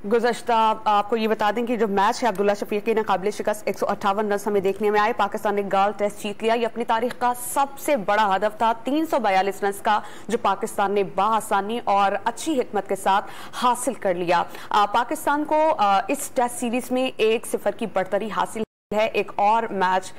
गुज़श्ता आपको ये बता दें कि जो मैच है अब्दुल्ला शफीकी ने काबिल शिकस्त 158 रन हमें देखने में आए। पाकिस्तान ने गाल टेस्ट जीत लिया। ये अपनी तारीख का सबसे बड़ा हदफ था 342 रन का, जो पाकिस्तान ने बाआसानी और अच्छी हिकमत के साथ हासिल कर लिया। पाकिस्तान को इस टेस्ट सीरीज में 1-0 की बढ़तरी हासिल है। एक और मैच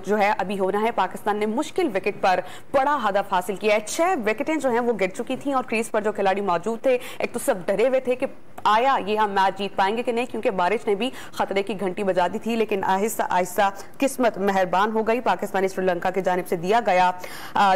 जो है अभी होना है। पाकिस्तान ने मुश्किल विकेट पर बड़ा हदफ हासिल किया है। 6 विकेटें जो हैं वो गिर चुकी थी और क्रीज पर जो खिलाड़ी मौजूद थे, एक तो सब डरे हुए थे कि आया ये हम मैच जीत पाएंगे कि नहीं, क्योंकि बारिश ने भी खतरे की घंटी बजा दी थी। लेकिन आहिस्ता आहिस्ता किस्मत मेहरबान हो गई। पाकिस्तानी श्रीलंका की जानिब से दिया गया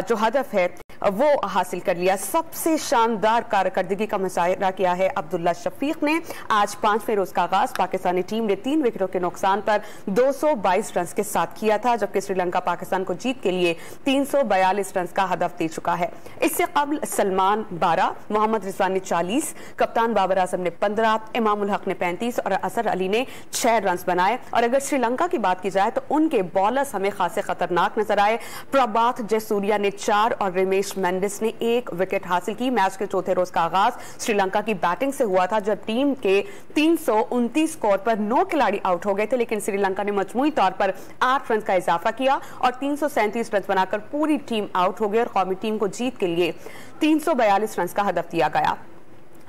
जो हदफ है वो हासिल कर लिया। सबसे शानदार कारकर्दगी का मुजाहरा किया है अब्दुल्ला शफीक ने। आज 5वें रोज का आगाज पाकिस्तानी टीम ने 3 विकेटों के नुकसान पर 222 रन के साथ किया था, जबकि श्रीलंका पाकिस्तान को जीत के लिए 342 रन का हदफ दे चुका है। इससे कबल सलमान 12, मोहम्मद रिजवान ने 40, कप्तान बाबर आजम ने 15, इमामुल हक ने 35 और असर अली ने 6 रन बनाए। और अगर श्रीलंका की बात की जाए तो उनके बॉलर्स हमें खासे खतरनाक नजर आए। प्रभात जयसूर्या ने 4 और रमेश मेंडिस ने 1 विकेट हासिल की। मैच के चौथे रोज का आगाज श्रीलंका की बैटिंग से हुआ था, जब टीम के 329 स्कोर पर 9 खिलाड़ी आउट हो गए थे, लेकिन श्रीलंका ने मजमूई तौर पर 8 रन का इजाफा किया और 337 रन बनाकर पूरी टीम आउट हो गई और कौमी टीम को जीत के लिए 342 रन का हदफ दिया गया।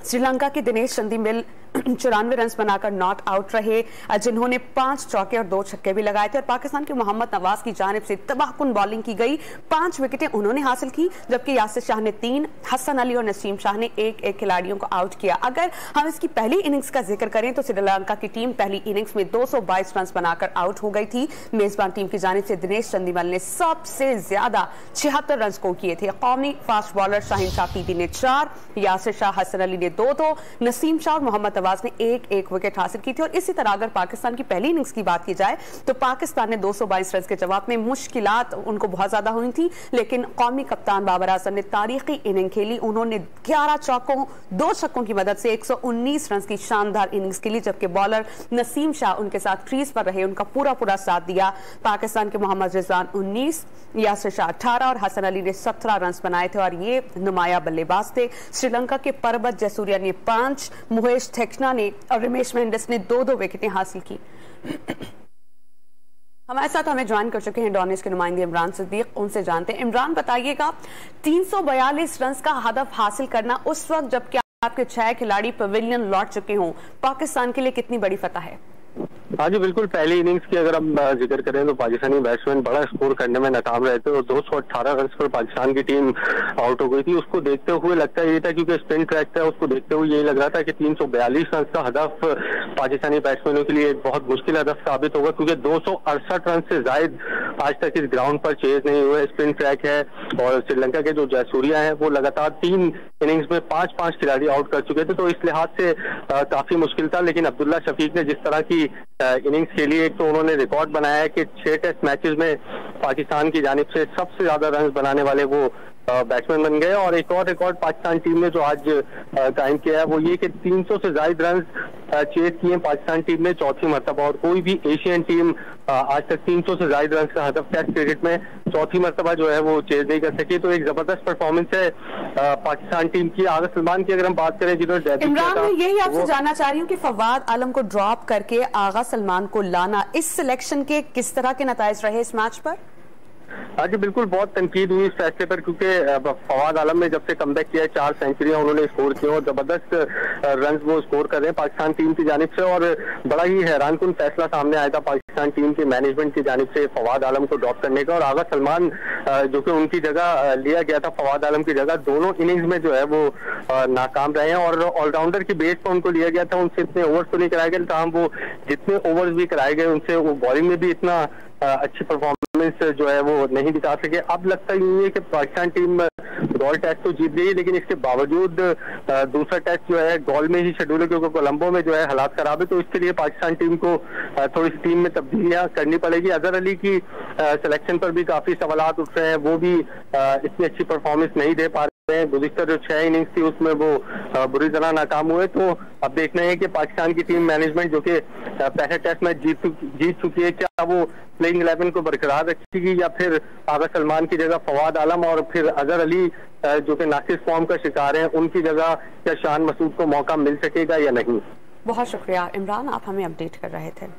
श्रीलंका के दिनेश चंदीमल 94 रन बनाकर नॉट आउट रहे, जिन्होंने 5 चौके और 2 छक्के भी लगाए थे। और पाकिस्तान के मोहम्मद नवाज की जानिब से तबाहकुन बॉलिंग की गई। 5 विकेटें उन्होंने हासिल की, जबकि यासिर शाह ने 3, हसन अली और नसीम शाह ने 1-1 खिलाड़ियों को आउट किया। अगर हम इसकी पहली इनिंग्स का जिक्र करें तो श्रीलंका की टीम पहली इनिंग्स में 222 रन बनाकर आउट हो गई थी। मेजबान टीम की जानिब से दिनेश चंदीमल ने सबसे ज्यादा 76 रन स्कोर किए थे। कौमी फास्ट बॉलर शाहीन शाफीदी ने 4, यासिर शाह, हसन अली ने 2-2, नसीम शाह और मोहम्मद नवाज ने 1-1 विकेट हासिल की थी। और इसी तरह अगर पाकिस्तान की पहली इनिंग्स की बात की जाए तो पाकिस्तान ने 222 रन के जवाब में मुश्किलात उनको बहुत ज्यादा हुई थी, लेकिन कौमी कप्तान बाबर आजम ने तारीखी इनिंग खेली। उन्होंने 11 चौकों 2 छक्कों की मदद से 119 रन की शानदार इनिंग्स खेली, जबकि बॉलर नसीम शाह उनके साथ क्रीज पर रहे, उनका पूरा साथ दिया। पाकिस्तान के मोहम्मद रिजवान 19, यासिर शाह 18 और हसन अली ने 17 रन बनाए थे और ये नुमाया बल्लेबाज थे। श्रीलंका के परबत जयसूर्या ने 5, मुहेश थेक्सना ने और रमेश मेंडिस ने 2-2 विकेटें हासिल की। हमारे साथ हमें ज्वाइन कर चुके हैं डॉनिस के नुमाइंदे इमरान सिद्दीक, उनसे जानते हैं। इमरान, बताइएगा 342 रन का हदफ हासिल करना उस वक्त जबकि आपके 6 खिलाड़ी पवेलियन लौट चुके हों, पाकिस्तान के लिए कितनी बड़ी फतह है? हाँ जी, बिल्कुल। पहली इनिंग्स की अगर हम जिक्र करें तो पाकिस्तानी बैट्समैन बड़ा स्कोर करने में नाकाम रहे थे और 218 रन पर पाकिस्तान की टीम आउट हो गई थी। उसको देखते हुए लगता ये था, क्योंकि स्पिन ट्रैक था, उसको देखते हुए यही लग रहा था कि 342 रन का हदफ पाकिस्तानी बैट्समैनों के लिए एक बहुत मुश्किल हदफ साबित होगा, क्योंकि 268 रन से जायद आज तक इस ग्राउंड पर चेज नहीं हुए। स्पिन ट्रैक है और श्रीलंका के जो जयसूर्या हैं वो लगातार 3 इनिंग्स में 5-5 खिलाड़ी आउट कर चुके थे, तो इस लिहाज से काफी मुश्किल था। लेकिन अब्दुल्ला शफीक ने जिस तरह की इनिंग्स खेली, एक तो उन्होंने रिकॉर्ड बनाया है कि 6 टेस्ट मैचेस में पाकिस्तान की जानिब से सबसे ज्यादा रन बनाने वाले वो बैट्समैन बन गए। और एक और रिकॉर्ड पाकिस्तान टीम ने जो आज कायम किया है वो ये कि 300 से ज्यादा रन चेज किए पाकिस्तान टीम ने चौथी मरतबा, और कोई भी एशियन टीम आज तक 300 से ज्यादा रन का हदफ टेस्ट क्रिकेट में चौथी मरतबा जो है वो चेज नहीं कर सकी। तो एक जबरदस्त परफॉर्मेंस है पाकिस्तान टीम की। आगा सलमान की अगर हम बात करें, जिन्होंने इमरान, मैं यही आपसे जानना चाह रही हूँ कि फवाद आलम को ड्रॉप करके आगा सलमान को लाना, इस सिलेक्शन के किस तरह के नताइज रहे इस मैच पर? हाँ जी, बिल्कुल। बहुत तनकीद हुई इस फैसले पर, क्योंकि फवाद आलम ने जब से कमबैक किया है 4 सेंचुरियां उन्होंने स्कोर की और जबरदस्त रन वो स्कोर कर रहे हैं पाकिस्तान टीम की जानिब से। और बड़ा ही हैरानकुन फैसला सामने आया था पाकिस्तान टीम के मैनेजमेंट की जानिब से फवाद आलम को ड्रॉप करने का। और आगा सलमान जो कि उनकी जगह लिया गया था फवाद आलम की जगह, दोनों इनिंग्स में जो है वो नाकाम रहे हैं। और ऑलराउंडर की बेस पर उनको लिया गया था, उनसे इतने ओवर्स तो नहीं कराए गए, तमाम वो जितने ओवर्स भी कराए गए उनसे वो बॉलिंग में भी इतना अच्छी परफॉर्मेंस जो है वो नहीं दिखा सके। अब लगता ही है कि पाकिस्तान टीम गॉल टेस्ट तो जीत गई, लेकिन इसके बावजूद दूसरा टेस्ट जो है गॉल में ही शेड्यूल है, क्योंकि कोलंबो में जो है हालात खराब है। तो इसके लिए पाकिस्तान टीम को थोड़ी सी टीम में तब्दीलियां करनी पड़ेगी। अजहर अली की सिलेक्शन पर भी काफी सवालात उठ रहे हैं, वो भी इतनी अच्छी परफॉर्मेंस नहीं दे पा रहे हैं। गुज़िश्ता जो 6 इनिंग्स थी उसमें वो बुरी तरह नाकाम हुए। तो अब देखना है कि पाकिस्तान की टीम मैनेजमेंट जो कि पहले टेस्ट मैच जीत चुकी है, क्या वो प्लेइंग 11 को बरकरार रखेगी या फिर आगा सलमान की जगह फवाद आलम और फिर अजहर अली जो कि नाकिस फॉर्म का शिकार हैं उनकी जगह क्या शान मसूद को मौका मिल सकेगा या नहीं? बहुत शुक्रिया इमरान, आप हमें अपडेट कर रहे थे।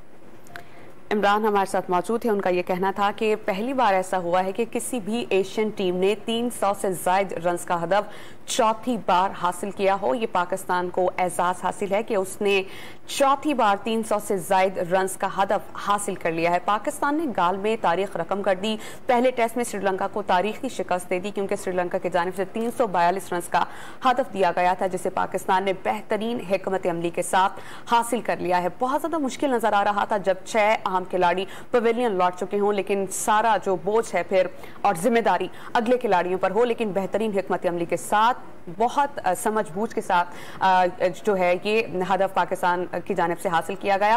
इमरान हमारे साथ मौजूद थे। उनका ये कहना था कि पहली बार ऐसा हुआ है कि किसी भी एशियन टीम ने 300 से ज्यादा रन्स का हदफ चौथी बार हासिल किया हो। ये पाकिस्तान को एजाज हासिल है कि उसने चौथी बार 300 से ज्यादा रन्स का हदफ हासिल कर लिया है। पाकिस्तान ने गाल में तारीख रकम कर दी। पहले टेस्ट में श्रीलंका को तारीखी शिकस्त दे दी क्योंकि श्रीलंका की जानिब से 342 रन्स का हदफ दिया गया था, जिसे पाकिस्तान ने बेहतरीन हिकमत अमली के साथ हासिल कर लिया है। बहुत ज्यादा मुश्किल नजर आ रहा था जब 6 अहम खिलाड़ी पवेलियन लौट चुके हों, लेकिन सारा जो बोझ है फिर और जिम्मेदारी अगले खिलाड़ियों पर हो, लेकिन बेहतरीन हिकमत अमली के साथ बहुत समझ बूझ के साथ जो है ये हदफ पाकिस्तान की जानिब से हासिल किया गया।